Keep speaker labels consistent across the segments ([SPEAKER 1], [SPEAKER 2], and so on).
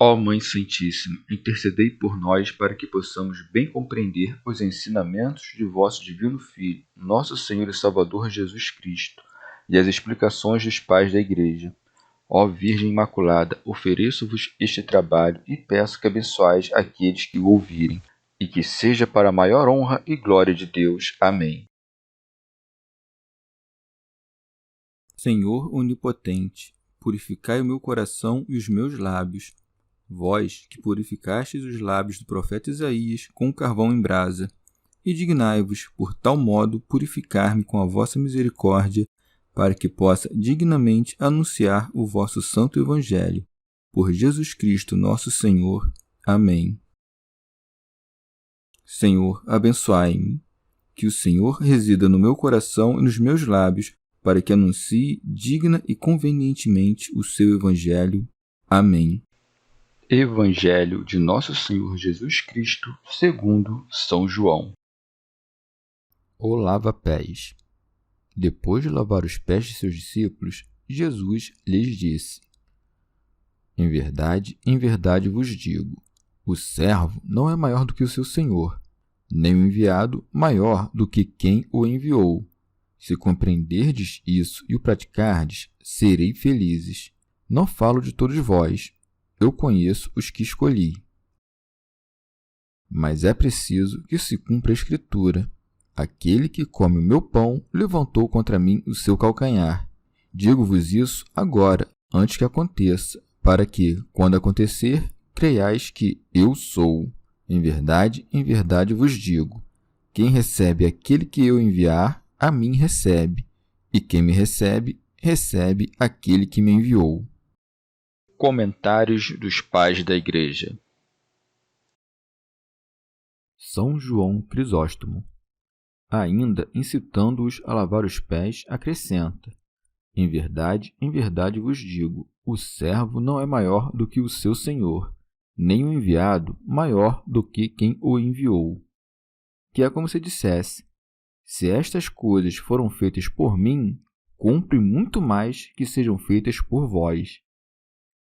[SPEAKER 1] Ó Mãe Santíssima, intercedei por nós para que possamos bem compreender os ensinamentos de vosso Divino Filho, nosso Senhor e Salvador Jesus Cristo, e as explicações dos pais da Igreja. Ó Virgem Imaculada, ofereço-vos este trabalho e peço que abençoais aqueles que o ouvirem, e que seja para a maior honra e glória de Deus. Amém.
[SPEAKER 2] Senhor onipotente, purificai o meu coração e os meus lábios. Vós, que purificastes os lábios do profeta Isaías com carvão em brasa, e dignai-vos, por tal modo, purificar-me com a vossa misericórdia, para que possa dignamente anunciar o vosso santo Evangelho. Por Jesus Cristo, nosso Senhor. Amém. Senhor, abençoai-me. Que o Senhor resida no meu coração e nos meus lábios, para que anuncie digna e convenientemente o seu Evangelho. Amém.
[SPEAKER 1] Evangelho de Nosso Senhor Jesus Cristo, segundo São João.
[SPEAKER 2] O lava-pés. Depois de lavar os pés de seus discípulos, Jesus lhes disse: em verdade vos digo, o servo não é maior do que o seu senhor, nem o enviado maior do que quem o enviou. Se compreenderdes isso e o praticardes, serei felizes. Não falo de todos vós, eu conheço os que escolhi. Mas é preciso que se cumpra a Escritura. Aquele que come o meu pão levantou contra mim o seu calcanhar. Digo-vos isso agora, antes que aconteça, para que, quando acontecer, creiais que eu sou. Em verdade vos digo, quem recebe aquele que eu enviar, a mim recebe, e quem me recebe, recebe aquele que me enviou.
[SPEAKER 1] Comentários dos Pais da Igreja.
[SPEAKER 2] São João Crisóstomo, ainda incitando-os a lavar os pés, acrescenta: em verdade vos digo, o servo não é maior do que o seu senhor, nem o enviado maior do que quem o enviou. Que é como se dissesse: se estas coisas foram feitas por mim, cumpre muito mais que sejam feitas por vós.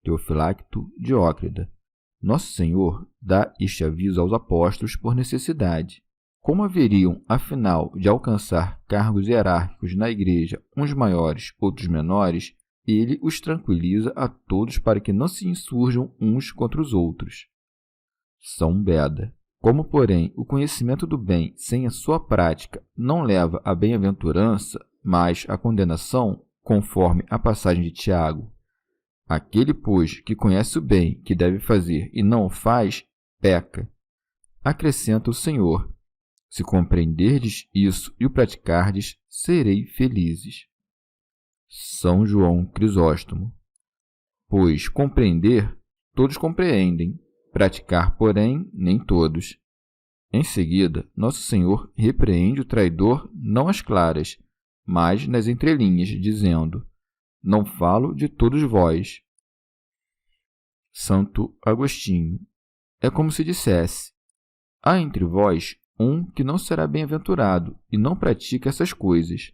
[SPEAKER 2] Teofilacto Diócrida. Nosso Senhor dá este aviso aos apóstolos por necessidade. Como haveriam, afinal, de alcançar cargos hierárquicos na Igreja, uns maiores, outros menores, ele os tranquiliza a todos para que não se insurjam uns contra os outros. São Beda. Como, porém, o conhecimento do bem sem a sua prática não leva à bem-aventurança, mas à condenação, conforme a passagem de Tiago: aquele, pois, que conhece o bem que deve fazer e não o faz, peca. Acrescenta o Senhor: se compreenderdes isso e o praticardes, serei felizes. São João Crisóstomo. Pois compreender, todos compreendem, praticar, porém, nem todos. Em seguida, Nosso Senhor repreende o traidor não às claras, mas nas entrelinhas, dizendo: não falo de todos vós. Santo Agostinho. É como se dissesse: há entre vós um que não será bem-aventurado e não pratica essas coisas.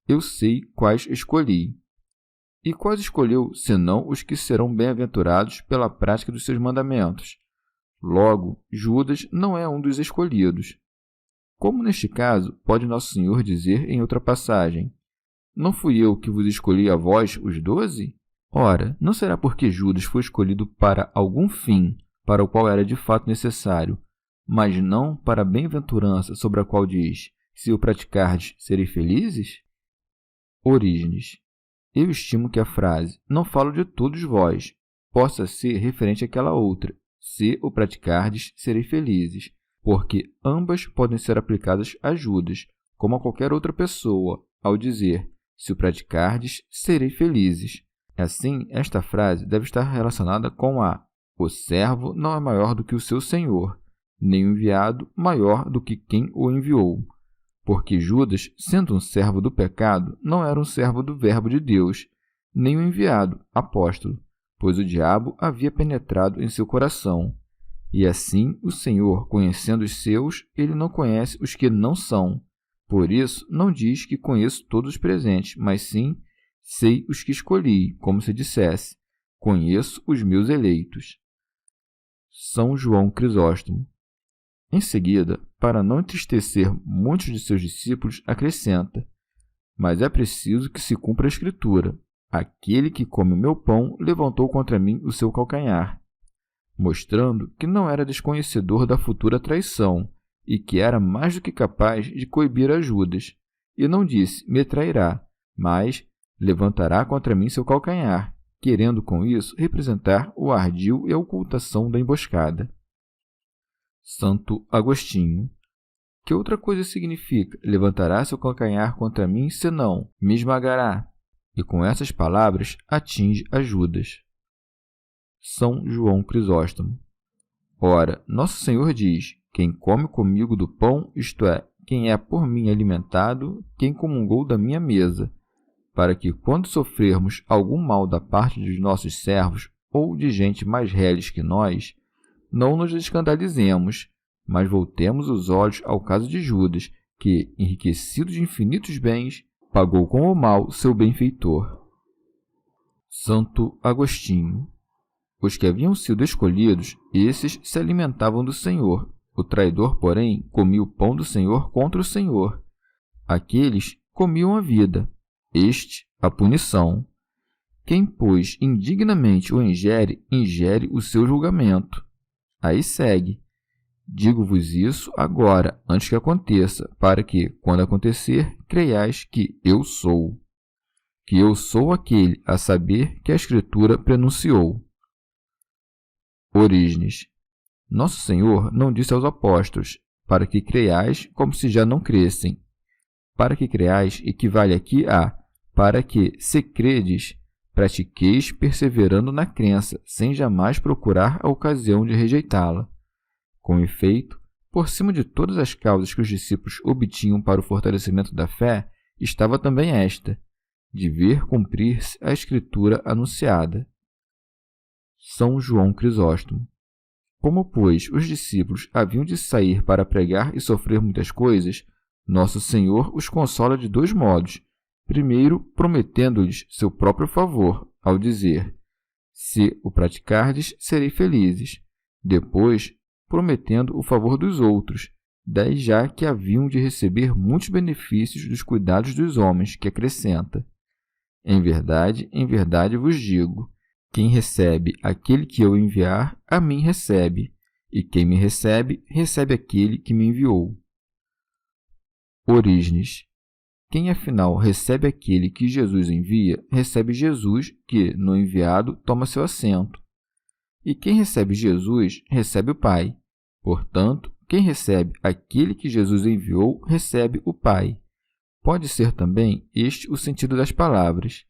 [SPEAKER 2] Eu sei quais escolhi. E quais escolheu, senão os que serão bem-aventurados pela prática dos seus mandamentos? Logo, Judas não é um dos escolhidos. Como neste caso, pode Nosso Senhor dizer em outra passagem: não fui eu que vos escolhi a vós, os 12? Ora, não será porque Judas foi escolhido para algum fim, para o qual era de fato necessário, mas não para a bem-aventurança sobre a qual diz: se o praticardes, sereis felizes? Orígenes. Eu estimo que a frase não falo de todos vós possa ser referente àquela outra: se o praticardes, sereis felizes, porque ambas podem ser aplicadas a Judas, como a qualquer outra pessoa, ao dizer: se o praticardes, sereis felizes. Assim, esta frase deve estar relacionada com a: o servo não é maior do que o seu senhor, nem o enviado maior do que quem o enviou. Porque Judas, sendo um servo do pecado, não era um servo do Verbo de Deus, nem um enviado, apóstolo, pois o diabo havia penetrado em seu coração. E assim, o Senhor, conhecendo os seus, ele não conhece os que não são. Por isso, não diz que conheço todos os presentes, mas sim, sei os que escolhi, como se dissesse: conheço os meus eleitos. São João Crisóstomo. Em seguida, para não entristecer muitos de seus discípulos, acrescenta: mas é preciso que se cumpra a Escritura. Aquele que come o meu pão levantou contra mim o seu calcanhar, mostrando que não era desconhecedor da futura traição e que era mais do que capaz de coibir a Judas. E não disse, me trairá, mas levantará contra mim seu calcanhar, querendo com isso representar o ardil e a ocultação da emboscada. Santo Agostinho. Que outra coisa significa levantará seu calcanhar contra mim, senão me esmagará? E com essas palavras atinge a Judas. São João Crisóstomo. Ora, Nosso Senhor diz: quem come comigo do pão, isto é, quem é por mim alimentado, quem comungou da minha mesa, para que, quando sofrermos algum mal da parte dos nossos servos ou de gente mais reles que nós, não nos escandalizemos, mas voltemos os olhos ao caso de Judas, que, enriquecido de infinitos bens, pagou com o mal seu benfeitor. Santo Agostinho. Os que haviam sido escolhidos, esses se alimentavam do Senhor. O traidor, porém, comia o pão do Senhor contra o Senhor. Aqueles comiam a vida, este a punição. Quem, pois, indignamente o ingere, ingere o seu julgamento. Aí segue: digo-vos isso agora, antes que aconteça, para que, quando acontecer, creiais que eu sou. Que eu sou aquele, a saber, que a Escritura prenunciou. Orígenes. Nosso Senhor não disse aos apóstolos, para que creiais como se já não cressem. Para que creiais equivale aqui a, para que, se credes, pratiqueis perseverando na crença, sem jamais procurar a ocasião de rejeitá-la. Com efeito, por cima de todas as causas que os discípulos obtinham para o fortalecimento da fé, estava também esta, de ver cumprir-se a Escritura anunciada. São João Crisóstomo. Como, pois, os discípulos haviam de sair para pregar e sofrer muitas coisas, Nosso Senhor os consola de dois modos. Primeiro, prometendo-lhes seu próprio favor, ao dizer: se o praticardes, serei felizes. Depois, prometendo o favor dos outros, daí já que haviam de receber muitos benefícios dos cuidados dos homens, que acrescenta: em verdade vos digo, quem recebe aquele que eu enviar, a mim recebe, e quem me recebe, recebe aquele que me enviou. Orígenes. Quem, afinal, recebe aquele que Jesus envia, recebe Jesus, que, no enviado, toma seu assento. E quem recebe Jesus, recebe o Pai. Portanto, quem recebe aquele que Jesus enviou, recebe o Pai. Pode ser também este o sentido das palavras: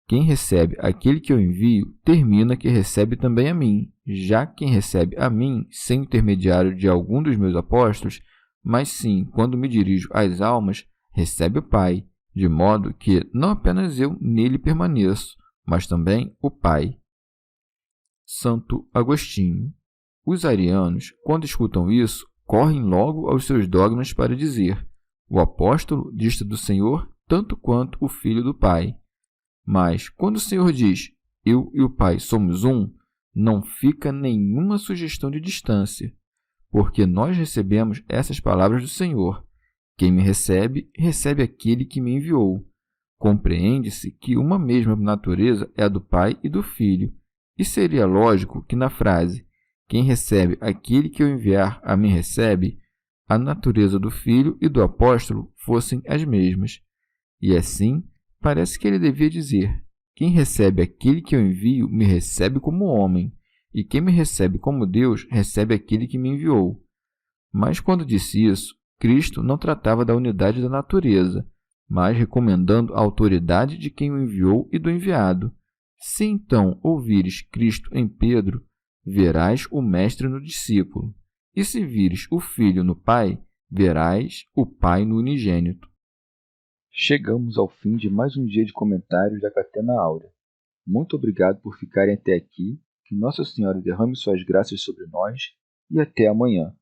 [SPEAKER 2] quem recebe aquele que eu envio, termina que recebe também a mim, já quem recebe a mim, sem o intermediário de algum dos meus apóstolos, mas sim, quando me dirijo às almas, recebe o Pai, de modo que não apenas eu nele permaneço, mas também o Pai. Santo Agostinho. Os arianos, quando escutam isso, correm logo aos seus dogmas para dizer: o apóstolo dista do Senhor tanto quanto o Filho do Pai. Mas, quando o Senhor diz: eu e o Pai somos um, não fica nenhuma sugestão de distância, porque nós recebemos essas palavras do Senhor: quem me recebe, recebe aquele que me enviou. Compreende-se que uma mesma natureza é a do Pai e do Filho, e seria lógico que na frase quem recebe aquele que eu enviar a mim recebe, a natureza do Filho e do apóstolo fossem as mesmas. E assim, parece que ele devia dizer: quem recebe aquele que eu envio, me recebe como homem, e quem me recebe como Deus, recebe aquele que me enviou. Mas quando disse isso, Cristo não tratava da unidade da natureza, mas recomendando a autoridade de quem o enviou e do enviado. Se então ouvires Cristo em Pedro, verás o Mestre no discípulo, e se vires o Filho no Pai, verás o Pai no unigênito.
[SPEAKER 1] Chegamos ao fim de mais um dia de comentários da Catena Áurea. Muito obrigado por ficarem até aqui, que Nossa Senhora derrame suas graças sobre nós, e até amanhã.